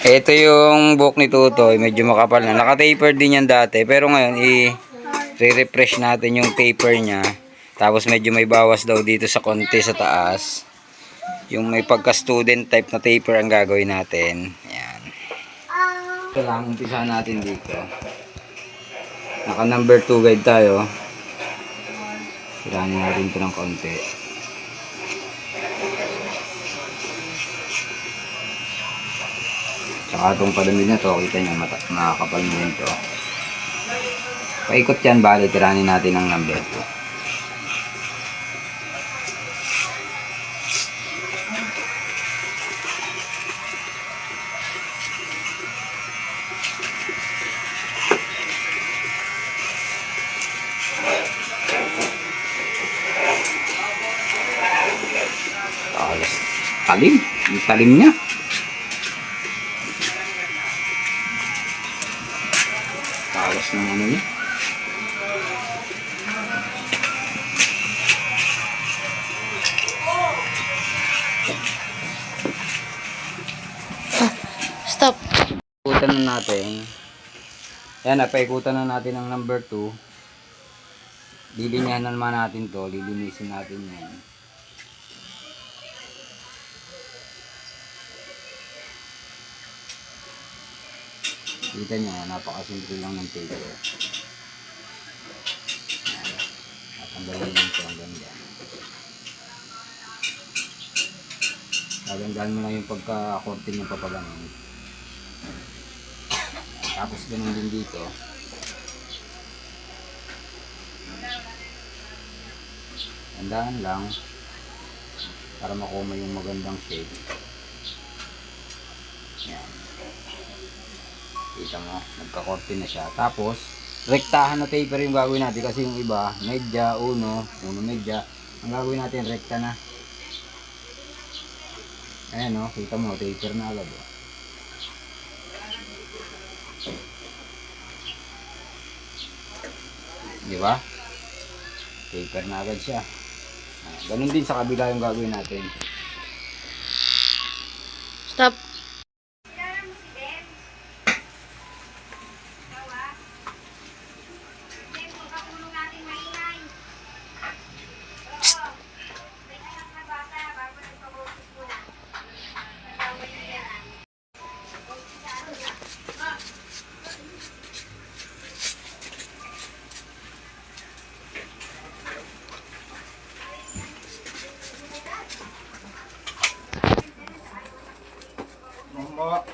Ito yung buhok ni Tutoy. Medyo makapal na. Naka-taper din yan dati. Pero ngayon, i-refresh natin yung taper niya. Tapos medyo may bawas daw dito sa konti sa taas. Yung may pagka-student type na taper ang gagawin natin. Ayan. Ito lang, umpisa natin dito. Naka number 2 guide tayo. Kailangan natin ito ng konti. Saka itong palamig na to, kita nyo, nakakapal mo rin to. Paikot yan, bali, tiranin natin ang number 2. Talim, yung talim niya. Talas ng ano niya. Stop. Paikutan na natin. Yan, napaikutan na natin ang number 2. Lilinyahan naman natin to, lilinisin natin yan. Kita nyo, napakasimple lang ng taper. Natanggalin lang ito hanggang dyan. Tatanggalin mo lang yung pagka-kortin yung papaganon. Tapos ganun din dito. Tandaan lang para makuha yung magandang shape. Yan. Kita mo, nagka-korte na siya. Tapos, rektahan na taper yung gagawin natin kasi yung iba, medya, uno medya. Ang gagawin natin, rekta na. Ayan o, kita mo, taper na agad o. Di ba? Taper na agad siya. Ganun din sa kabila yung gagawin natin. Stop. Mama.